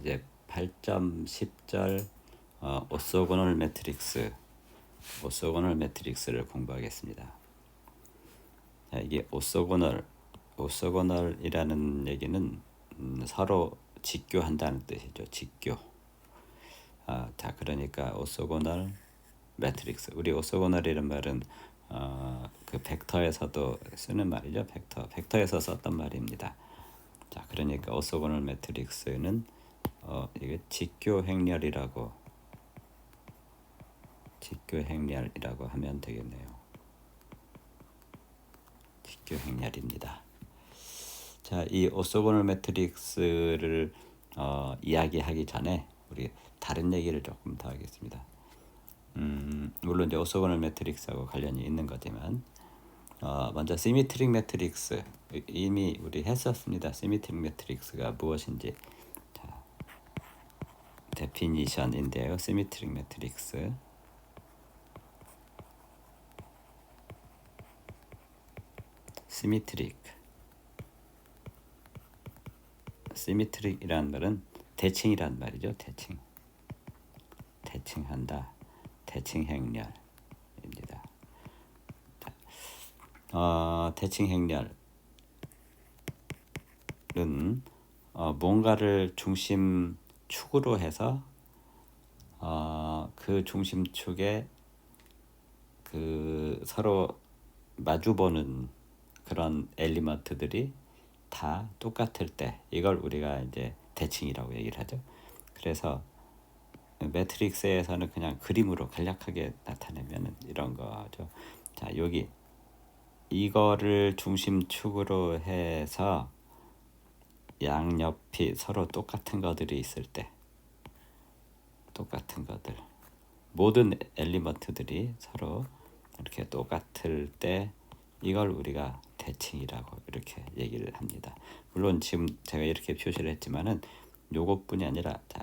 이제 8.10절 오소고널 매트릭스를 공부하겠습니다. 자, 이게 오소고널이라는 얘기는 서로 직교한다는 뜻이죠. 직교. 자, 그러니까 오소고널 매트릭스. 우리 오소고널이라는 말은 그 벡터에서도 쓰는 말이죠. 벡터에서 썼던 말입니다. 자, 그러니까 오소고널 매트릭스는 이게 직교행렬이라고 하면 되겠네요. 직교행렬입니다. 자, 이 오소고널 매트릭스를 이야기하기 전에 우리 다른 얘기를 조금 더 하겠습니다. 물론 이제 오소고널 매트릭스하고 관련이 있는 거지만 먼저 시미트릭 매트릭스 이미 우리 했었습니다. 시미트릭 매트릭스가 무엇인지 자, 데피니션인데요. 시미트릭 매트릭스 시미트릭이라는 말은 대칭이란 말이죠. 대칭한다. 대칭행렬입니다. 대칭행렬은 뭔가를 중심축으로 해서 그 중심축에 그 서로 마주보는 그런 엘리먼트들이 다 똑같을 때 이걸 우리가 이제 대칭이라고 얘기를 하죠. 그래서 매트릭스에서는 그냥 그림으로 간략하게 나타내면 이런 거죠. 자, 여기 이거를 중심축으로 해서 양옆이 서로 똑같은 것들이 있을 때, 똑같은 것들, 모든 엘리먼트들이 서로 이렇게 똑같을 때 이걸 우리가 대칭이라고 이렇게 얘기를 합니다. 물론 지금 제가 이렇게 표시를 했지만은 요것뿐이 아니라 자,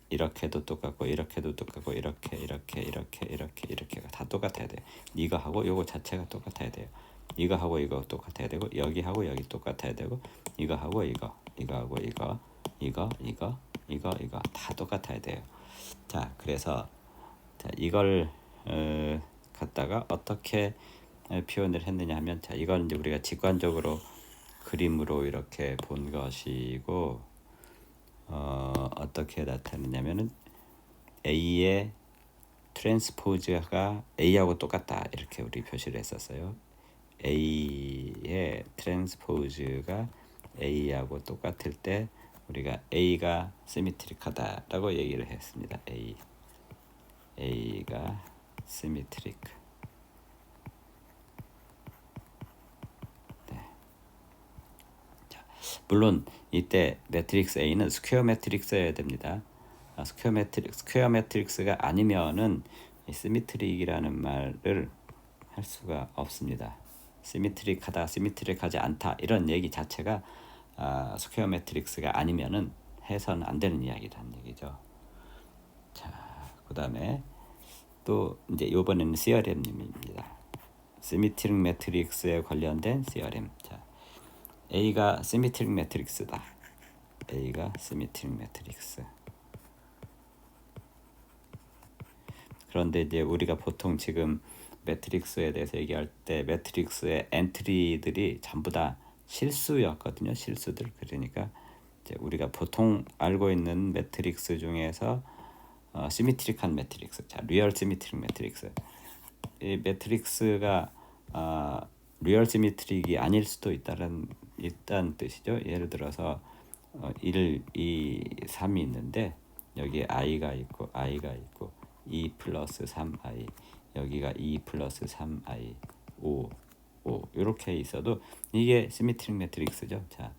이렇게도 똑같고 이렇게도 똑같고 이렇게가 다 똑같아야 돼요. 이거하고 요거 자체가 똑같아야 돼요. 이거하고 이거 똑같아야 되고 여기하고 여기 똑같아야 되고 이거하고 이거하고 이거 다 똑같아야 돼요. 자, 그래서 자, 이걸 갖다가 어떻게 표현을 했느냐 하면 자, 이건 이제 우리가 직관적으로 그림으로 이렇게 본 것이고 어떻게 나타내냐면은 A의 트랜스포즈가 A하고 똑같다 이렇게 우리 표시를 했었어요. A의 트랜스포즈가 A하고 똑같을 때 우리가 A가 시미트릭하다라고 얘기를 했습니다. A가 시미트릭. 네. 자, 물론 이때 매트릭스 A는 스퀘어 매트릭스여야 됩니다. 스퀘어 매트릭스가 아니면은 시미트릭이라는 말을 할 수가 없습니다. 시미트릭하다, 시미트릭하지 않다 이런 얘기 자체가 스퀘어 매트릭스가 아니면은 해서는 안 되는 이야기라는 얘기죠. 자, 그다음에 또 이제 이번에는 시어렘입니다. 시미트릭 매트릭스에 관련된 시어렘. 자, A가 시미트릭 매트릭스다. A가 시미트릭 매트릭스. 그런데 이제 우리가 보통 지금 매트릭스에 대해서 얘기할 때 매트릭스의 엔트리들이 전부 다 실수였거든요. 실수들. 그러니까 이제 우리가 보통 알고 있는 매트릭스 중에서 시미트릭한 매트릭스, 자, 리얼 시미트릭 매트릭스. 이 매트릭스가 리얼 시미트릭이 아닐 수도 있다는 뜻이죠. 예를 들어서 1, 2, 3이 있는데 여기에 i가 있고 2 플러스 3i, 여기가 2 플러스 3i, 5 이렇게 있어도 이게 시미트릭 매트릭스죠. 자,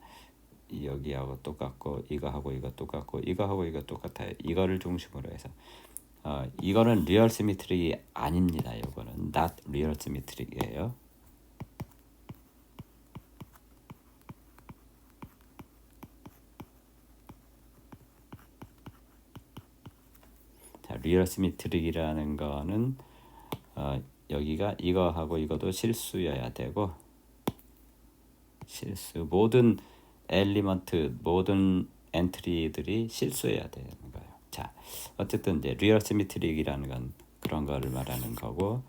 여기하고 똑같고 이거하고 이거 똑같고 이거하고 이거 똑같아요. 이거를 중심으로 해서 이거는 리얼 시미트릭이 아닙니다. 이거는 not 리얼 시미트릭이에요. 자, 리얼 시미트릭이라는 거는 여기가 이거하고 이것도 실수여야 되고 모든 엘리먼트, 모든 엔트리들이 실수해야 되는 거예요. 자, 어쨌든 이제 리얼 시미트릭이라는 건 그런 거를 말하는 거고,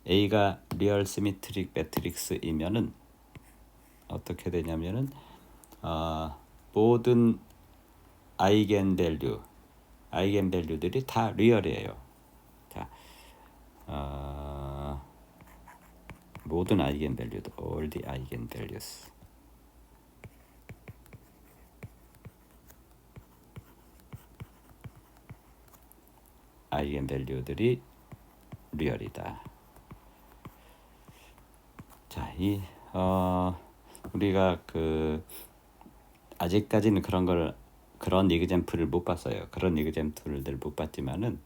A가 리얼 시미트릭 매트릭스이면은 어떻게 되냐면은 모든 아이겐밸류들이 다 리얼이에요. 자, 모든 아이겐밸류도 all the eigenvalues 아이겐밸류들이 리얼이다. 자, 우리가 아직까지는 그런 이그젬플을 못 봤어요. 그런 이그젬플들 못 봤지만은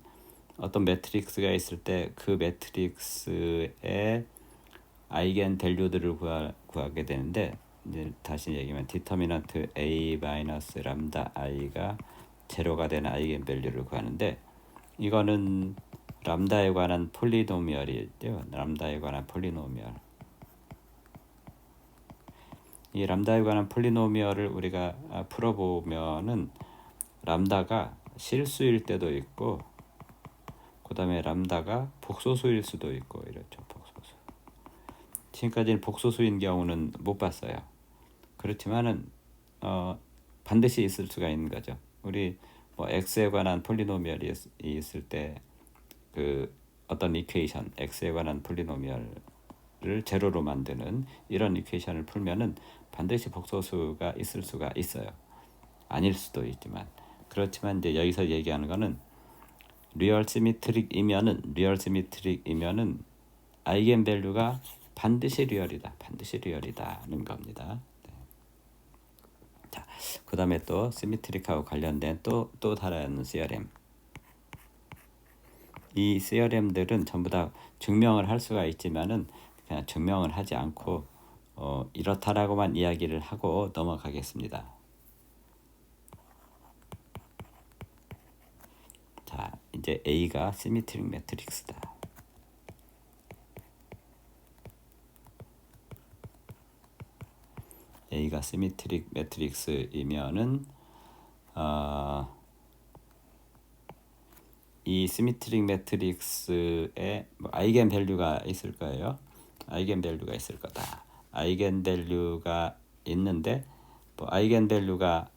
어떤 매트릭스가 있을 때 그 매트릭스의 아이겐 밸류들을 구하게 되는데, 이제 다시 얘기하면 디터미넌트 A 마이너스 람다 i가 제로가 되는 아이겐 밸류를 구하는데, 이거는 람다에 관한 폴리노미얼이죠. 람다에 관한 폴리노미얼. 이 람다에 관한 폴리노미얼을 우리가 풀어보면은 람다가 실수일 때도 있고, 그 다음에 람다가 복소수일 수도 있고 이렇죠. 복소수. 지금까지는 복소수인 경우는 못 봤어요. 그렇지만은 반드시 있을 수가 있는 거죠. 우리 뭐 x에 관한 폴리노미얼이 있을 때 어떤 이퀘이션 x에 관한 폴리노미얼을 제로로 만드는 이런 이퀘이션을 풀면은 반드시 복소수가 있을 수가 있어요. 아닐 수도 있지만, 그렇지만 이제 여기서 얘기하는 거는 리얼 시미트릭이면은 아이겐 밸류가 반드시 리얼이다는 겁니다. 네. 자, 그다음에 또 시미트릭하고 관련된 또 다른 시어렘. 이 시어렘들은 전부 다 증명을 할 수가 있지만은 그냥 증명을 하지 않고 이렇다라고만 이야기를 하고 넘어가겠습니다. 자, 이제 A가 시미트릭 매트릭스다. A가 시미트릭 매트릭스이면은 이 시미트릭 매트릭스에 아이겐 밸류가 있을 거예요. 아이겐 밸류가 있을 거다. 아이겐 밸류가 있는데 아이겐 밸류가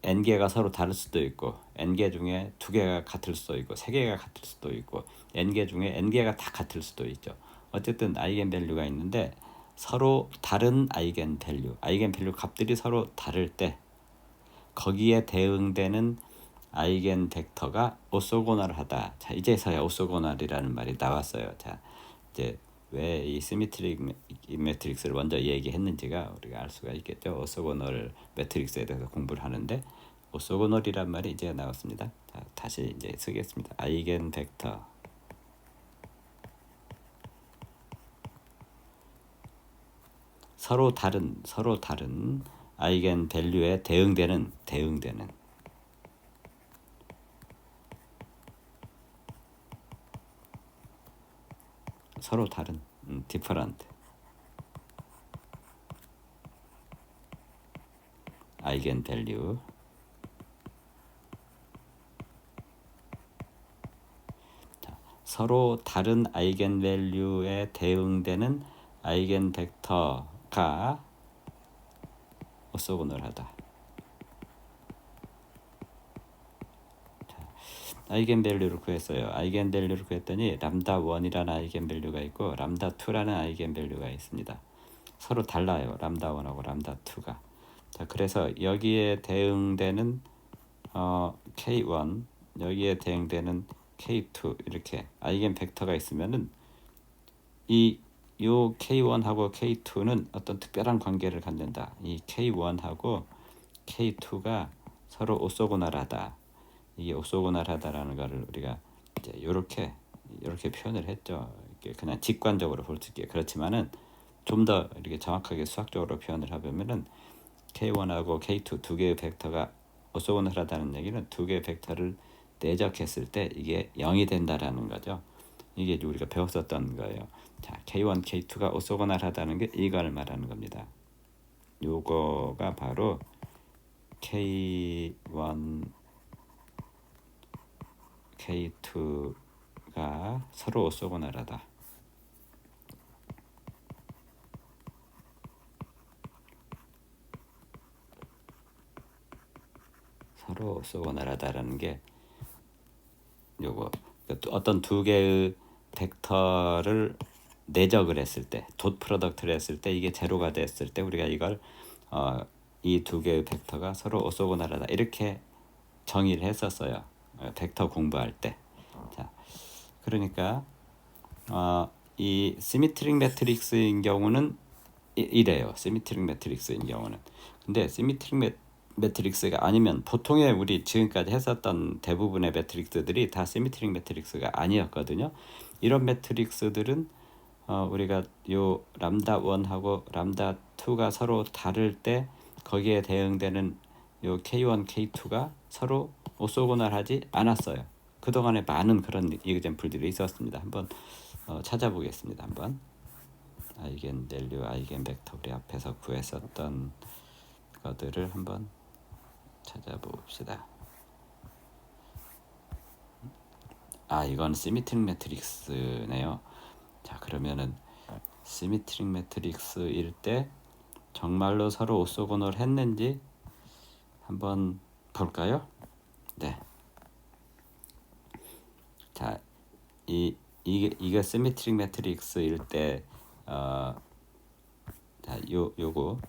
n개가 서로 다를 수도 있고, n개 중에 2개가 같을 수도 있고 3개가 같을 수도 있고, n개 중에 n개가 다 같을 수도 있죠. 어쨌든 아이겐 밸류가 있는데 서로 다른 아이겐 밸류 값들이 서로 다를 때 거기에 대응되는 아이겐 벡터가 오소고널하다. 자, 이제서야 오소고널이라는 말이 나왔어요. 자, 이제 왜 이 시미트릭 매트릭스를 먼저 얘기했는지가 우리가 알 수가 있겠죠. 오소고널 매트릭스에 대해서 공부를 하는데 오소고널이란 말이 이제 나왔습니다. 자, 다시 이제 쓰겠습니다. 아이겐 벡터 서로 다른 아이겐 밸류에 대응되는 서로 다른 different 아이겐 밸류. 서로 다른 아이겐 밸류에 대응되는 아이겐 벡터가 오소고널하다. 아이겐 밸류를 구했어요. 아이겐 밸류를 구했더니 람다 1이라는 아이겐 밸류가 있고 람다 2라는 아이겐 밸류가 있습니다. 서로 달라요. 람다 1하고 람다 2가. 자, 그래서 여기에 대응되는 K1, 여기에 대응되는 K2 이렇게 아이겐 벡터가 있으면은 요 K1하고 K2는 어떤 특별한 관계를 갖는다. 이 K1하고 K2가 서로 오소고널하다. 이게 오소고널하다라는 것을 우리가 이제 이렇게 표현을 했죠. 이게 그냥 직관적으로 볼 수 있게. 그렇지만은 좀 더 이렇게 정확하게 수학적으로 표현을 해보면은 K1하고 K2 두 개의 벡터가 오소고널하다는 얘기는 두 개의 벡터를 내적했을 때 이게 0이 된다라는 거죠. 이게 우리가 배웠었던 거예요. 자, K1, K2가 오소고널하다는 게 이걸 말하는 겁니다. 요거가 바로 K1, K2가 서로 오소고날하다. 서로 오소고날하다라는 게 요거 어떤 두 개의 벡터를 내적을 했을 때, 돗 프로덕트를 했을 때 이게 제로가 됐을 때 우리가 이걸 이 두 개의 벡터가 서로 오소고날하다 이렇게 정의를 했었어요. 벡터 공부할 때. 자, 그러니까 이 시메트릭 매트릭스인 경우는 이래요. 시메트릭 매트릭스인 경우는. 근데 시메트릭 매트릭스가 아니면 보통의 우리 지금까지 했었던 대부분의 매트릭스들이 다 시메트릭 매트릭스가 아니었거든요. 이런 매트릭스들은 우리가 요 람다 1하고 람다 2가 서로 다를 때 거기에 대응되는 요 K1, K2가 서로 오소고날하지 않았어요. 그동안에 많은 그런 이그젠플들이 있었습니다. 한번 찾아보겠습니다. 한번 아이겐 밸류, 아이겐 벡터 우리 앞에서 구했었던 것들을 한번 찾아봅시다. 이건 시메트릭 매트릭스네요. 자, 그러면은 시메트릭 매트릭스일 때 정말로 서로 오소고널 했는지 한번 볼까요? 네. 자, 이게 시메트릭 매트릭스일 때 자, 요거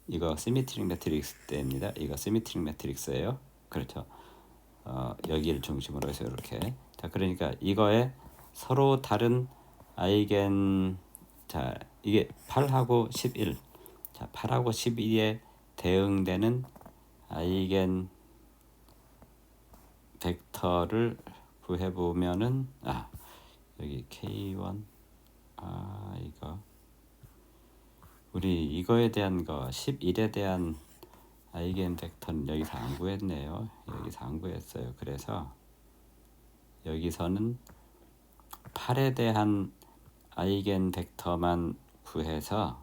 이거 시메트릭 매트릭스 때입니다. 이거 시메트릭 매트릭스예요. 그렇죠. 여기를 중심으로 해서 이렇게. 자, 그러니까 이거에 서로 다른 아이겐, 자, 이게 8하고 11. 자, 8하고 11에 대응되는 아이겐 벡터를 구해 보면은 여기 K1 이거 우리 이거에 대한 거 11에 대한 아이겐 벡터는 여기서 안 구했네요. 여기서 안 구했어요. 그래서 여기서는 8에 대한 아이겐 벡터만 구해서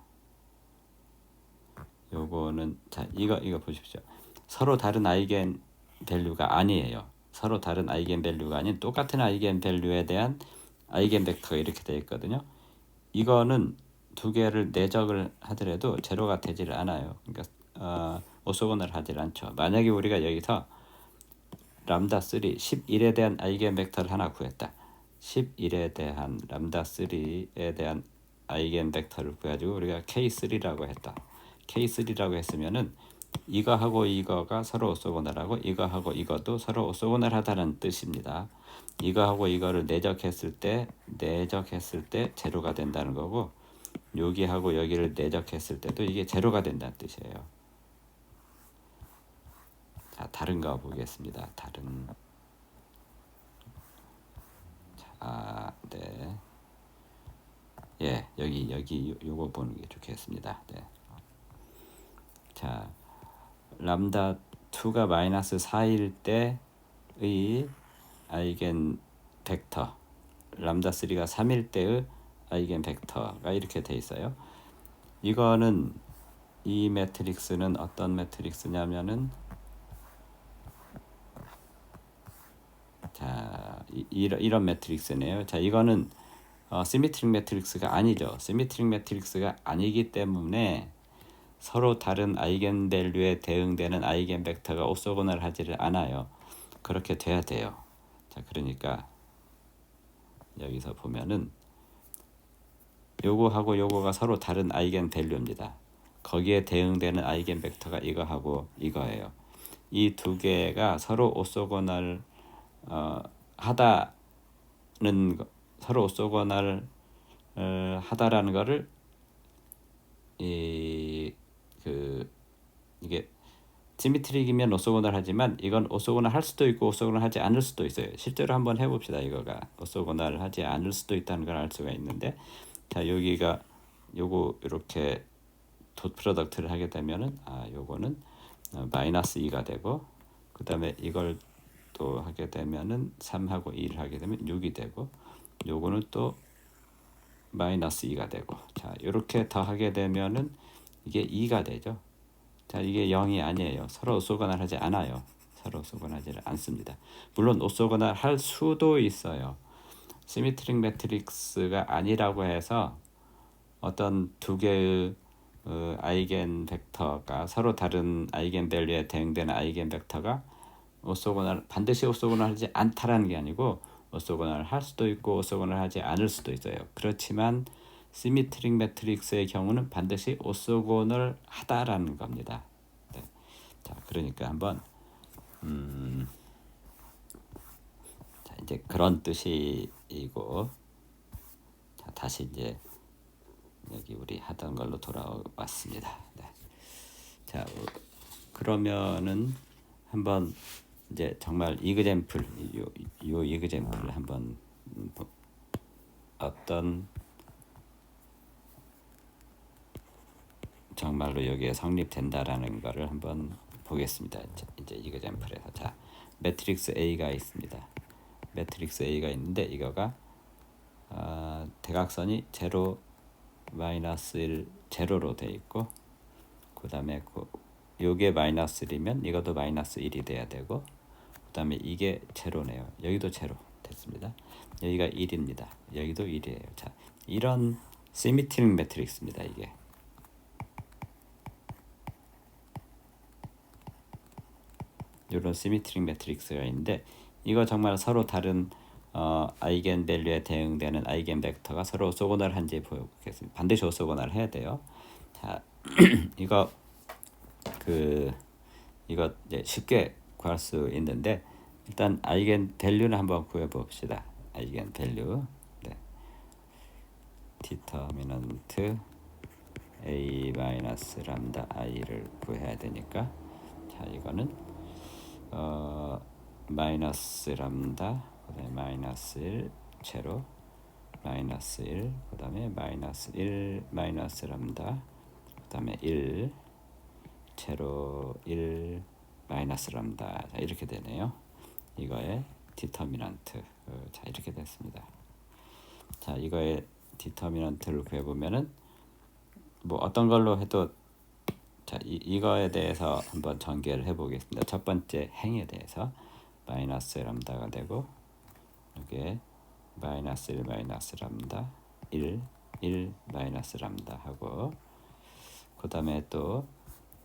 요거는 자 이거 보십시오. 서로 다른 아이겐 밸류가 아니에요. 서로 다른 아이겐 밸류가 아닌 똑같은 아이겐 밸류에 대한 아이겐 벡터가 이렇게 되어 있거든요. 이거는 두 개를 내적을 하더라도 제로가 되질 않아요. 그러니까 오소고날 하질 않죠. 만약에 우리가 여기서 람다 3 11에 대한 아이겐 벡터를 하나 구했다. 11에 대한 람다 3에 대한 아이겐 벡터를 구해가지고 우리가 K3라고 했다. K3라고 했으면은 이거하고 이거가 서로 오소고날하고 이거하고 이것도 서로 오소고날하다는 뜻입니다. 이거하고 이거를 내적했을 때 제로가 된다는 거고 여기하고 여기를 내적했을 때도 이게 제로가 된다는 뜻이에요. 자, 다른 거 보겠습니다. 다른 네. 예, 여기 요거 보는 게 좋겠습니다. 네. 자, 람다 2가 마이너스 4일 때의 아이겐 벡터, 람다 3가 3일 때의 아이겐 벡터가 이렇게 돼 있어요. 이거는 이 매트릭스는 어떤 매트릭스냐면은 자, 이런 매트릭스네요. 자, 이거는 시메트릭 매트릭스가 아니죠. 시메트릭 매트릭스가 아니기 때문에 서로 다른 아이겐 밸류에 대응되는 아이겐 벡터가 오소고날 하지를 않아요. 그렇게 돼야 돼요. 자, 그러니까 여기서 보면은 요거하고 요거가 서로 다른 아이겐 밸류입니다. 거기에 대응되는 아이겐 벡터가 이거하고 이거예요. 이 두 개가 서로 오소고날 하다는 서로 오소고날 하다라는 거를 이게 시메트릭이면 오소고날 하지만 이건 오소고날 할 수도 있고 오소고날 하지 않을 수도 있어요. 실제로 한번 해봅시다. 이거가 오소고날 하지 않을 수도 있다는 걸 알 수가 있는데, 자, 여기가 요거 이렇게 돗 프로덕트를 하게 되면은 요거는 마이너스 2가 되고, 그 다음에 이걸 또 하게 되면은 3하고 2를 하게 되면 6이 되고, 요거는 또 마이너스 2가 되고, 자, 이렇게 더하게 되면은 이게 2가 되죠. 자, 이게 0이 아니에요. 서로 오소고날 하지 않아요. 서로 오소고날하지 않습니다. 물론 오소고날 할 수도 있어요. 시메트릭 매트릭스가 아니라고 해서 어떤 두 개의 아이겐 벡터가 서로 다른 아이겐 밸류에 대응되는 아이겐 벡터가 반드시 오소고날 하지 않다라는 게 아니고 오소고날 할 수도 있고 오소고날 하지 않을 수도 있어요. 그렇지만 시메트릭 매트릭스의 경우는 반드시 오소고날 하다라는 겁니다. 네. 자, 그러니까 한번 자, 이제 그런 뜻이고, 자, 다시 이제 여기 우리 하던 걸로 돌아왔습니다. 네. 자, 그러면은 한번 이제 정말 이그젬플, 요 이그젬플을 한번 어떤 정말로 여기에 성립된다라는 거를 한번 보겠습니다. 이제 이그젬플에서 자, 매트릭스 A가 있습니다. 매트릭스 A가 있는데 이거가 대각선이 0, 마이너스 1, 제로로 돼 있고, 그 다음에 요게 마이너스 1이면 이것도 마이너스 1이 돼야 되고, 그 다음에 이게 제로네요. 여기도 제로 됐습니다. 여기가 1입니다. 여기도 1이에요. 자, 이런 시메트릭 매트릭스입니다. 이게 이런 시메트릭 매트릭스가 있는데, 이거 정말 서로 다른 아이겐 밸류에 대응되는 아이겐 벡터가 서로 오소고날 한지 보겠습니다. 반드시 오소고날 해야 돼요. 자, 이거 이제 쉽게 구할 수 있는데, 일단 아이겐 밸류는 한번 구해 봅시다. 아이겐 밸류. 네. 디터미넌트 a 마이너스 람다 i를 구해야 되니까, 자, 이거는 마이너스 람다, 그다음에 마이너스 1 제로, 마이너스 1, 그다음에 마이너스 1 마이너스 람다, 그다음에 1 제로 1 마이너스 람다. 자, 이렇게 되네요. 이거의 디터미넌트. 자, 이렇게 됐습니다. 자, 이거의 디터미넌트를 구해보면은 뭐 어떤 걸로 해도, 자, 이거에 대해서 한번 전개를 해보겠습니다. 첫 번째 행에 대해서 마이너스 람다가 되고, 이게 마이너스 1 마이너스 람다 1 마이너스 람다 하고, 그 다음에 또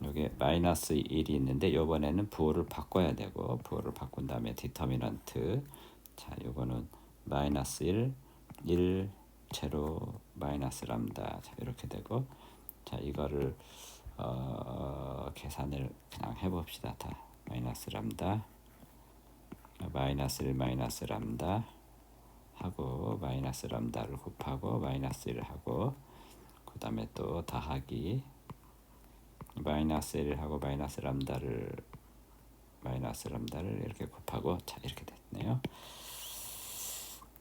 여기 마이너스 1이 있는데 요번에는 부호를 바꿔야 되고, 부호를 바꾼 다음에 디터미넌트, 자, 요거는 마이너스 1 제로 마이너스 람다. 자, 이렇게 되고, 자, 이거를 계산을 그냥 해봅시다. 다 마이너스 람다, 마이너스 1 마이너스 람다 하고, 마이너스 람다를 곱하고 마이너스 1을 하고, 그 다음에 또 더하기 마이너스 1을 하고 마이너스 람다를 이렇게 곱하고, 자, 이렇게 됐네요.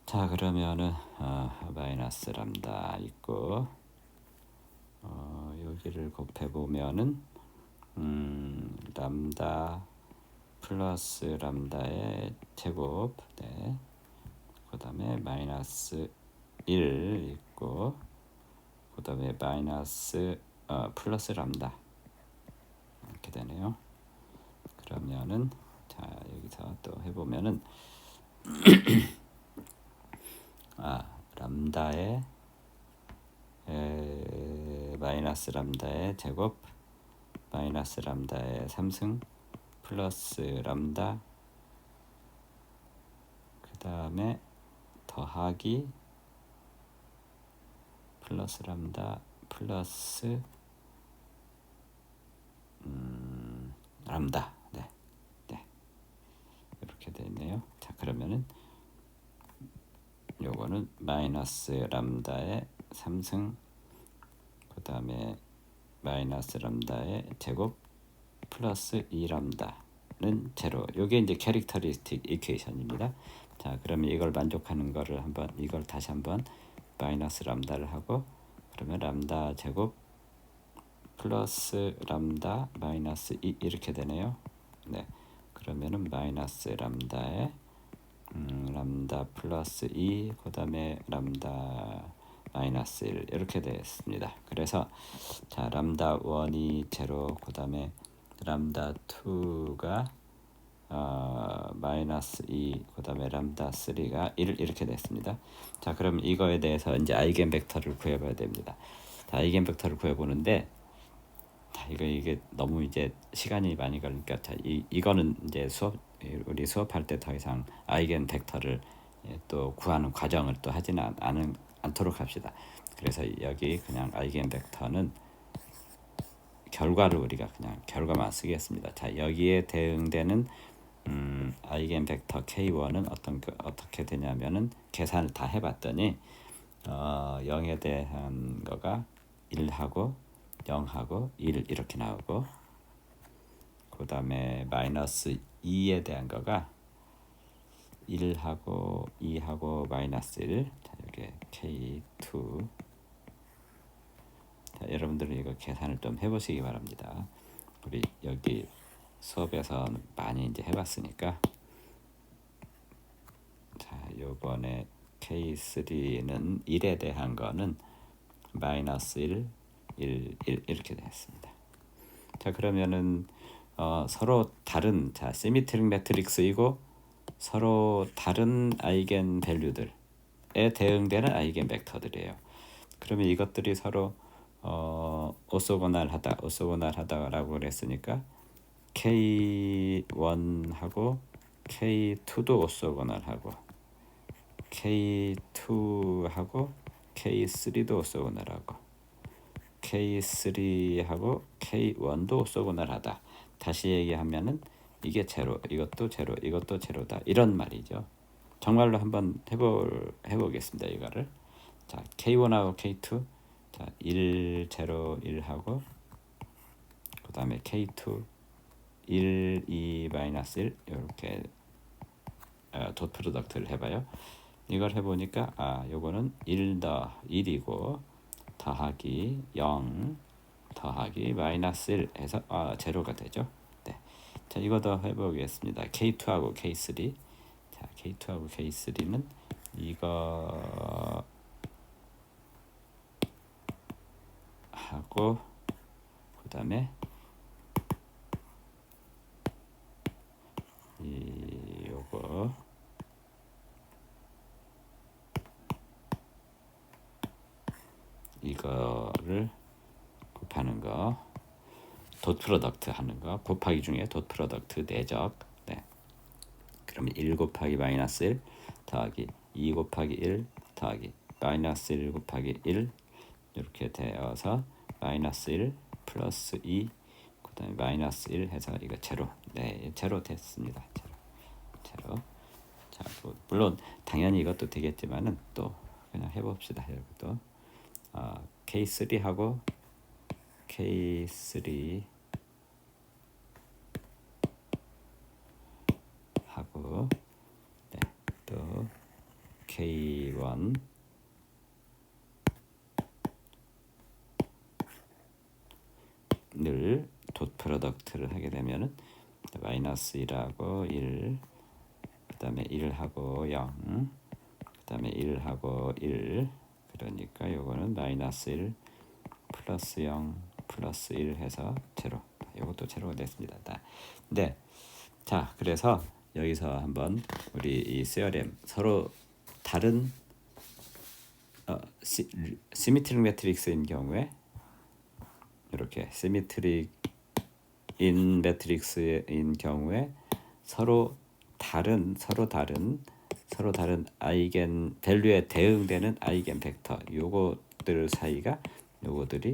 자, 그러면은 마이너스 람다 있고, 여기를 곱해보면은 람다 플러스 람다의 제곱, 네. 그 다음에 마이너스 1 있고, 그 다음에 마이너스 플러스 람다 이렇게 되네요. 그러면은 자, 여기서 또 해보면은 람다의 마이너스 람다의 제곱, 마이너스 람다의 3승 플러스 람다, 그 다음에 더하기 플러스 람다 플러스 람다. 네. 이렇게 되네요. 자, 그러면은 요거는 마이너스 람다의 3승, 그 다음에 마이너스 람다의 제곱 플러스 2람다는 제로. 요게 이제 캐릭터리스틱 이퀘이션입니다. 자, 그러면 이걸 만족하는 거를 한번, 이걸 다시 한번 마이너스 람다를 하고, 그러면 람다 제곱 플러스 람다 마이너스 2 이렇게 되네요. 네. 그러면은 마이너스 람다에 람다 플러스 2, 그 다음에 람다 마이너스 1 이렇게 되었습니다. 그래서 자 람다 1이 제로, 그 다음에 람다 2가 마이너스 2, 그 다음에 람다 3가 1 이렇게 됐습니다. 자 그럼 이거에 대해서 이제 아이겐 벡터를 구해봐야 됩니다. 자, 아이겐 벡터를 구해보는데 이게 너무 이제 시간이 많이 걸리니까 자, 이거는 이제 우리 수업할 때 더 이상 아이겐 벡터를 또 구하는 과정을 또 하지는 않도록 합시다. 그래서 여기 그냥 아이겐 벡터는 결과를 우리가 그냥 결과만 쓰겠습니다. 자 여기에 대응되는 아이겐 벡터 K1은 어떻게 되냐면은 계산을 다 해봤더니 0에 대한 거가 1하고 0하고 1 이렇게 나오고, 그 다음에 마이너스 2에 대한 거가 1하고 2하고 마이너스 1. 자 여기 K2. 자, 여러분들은 이거 계산을 좀 해보시기 바랍니다. 우리 여기 수업에서 많이 이제 해봤으니까. 자 요번에 K3는 1에 대한 거는 마이너스 1, 1 이렇게 되었습니다. 자 그러면은 서로 다른 시미트릭 매트릭스이고 서로 다른 아이겐 밸류들에 대응되는 아이겐 벡터들이에요. 그러면 이것들이 서로 오소고날하다라고 그랬으니까 K1하고 K2도 오소고날하고 K2하고 K3도 오소고날하고 K3하고 K1도 오소고날하다. 다시 얘기하면은 이게 제로, 이것도 제로, 이것도 제로다 이런 말이죠. 정말로 한번 해보겠습니다. 이거를 자 K1하고 K2 자 1, 제로, 1하고 그 다음에 K2 1, 2, 마이너스 1 이렇게 돗 프로덕트를 해봐요. 이걸 해보니까 요거는 1 더 1이고 더하기 0 더하기 마이너스 1 해서 제로가 되죠. 네. 자 이거 더 해보겠습니다. K2하고 K3. 자 K2하고 K3는 이거 하고 그 다음에 요거 이거를 곱하는 거, 돗 프로덕트 하는 거, 곱하기 중에 돗 프로덕트 내적. 네. 그러면 1 곱하기 마이너스 1 더하기 2 곱하기 1 더하기 마이너스 1 곱하기 1 이렇게 되어서 마이너스 1 플러스 2 그 다음에 마이너스 1 해서 이거 제로. 네, 제로 됐습니다. 제로. 자, 물론 당연히 이것도 되겠지만은 또 그냥 해봅시다. 이것도 K3하고 K3 하고 네, 또 K1 늘 돗 프로덕트를 하게 되면은 마이너스 1하고 1 그 다음에 1하고 0 그 다음에 1하고 1 그러니까 요거는 마이너스 1 플러스 0 플러스 1 해서 제로. 요것도 제로가 됐습니다. 네. 자 그래서 여기서 한번 우리 이 세어렘 서로 다른 시미트릭 매트릭스인 경우에 이렇게 시미트릭 인 매트릭스인 경우에 서로 다른 아이겐 밸류에 대응되는 아이겐 벡터 요것들 사이가 요거들이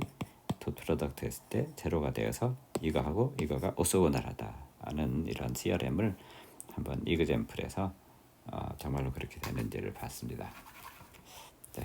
돗 프로덕트 했을 때 제로가 되어서 이거하고 이거가 오소고날하다 하는 이런 시어렘을 한번 이그젬플에서 정말로 그렇게 되는지를 봤습니다. 네.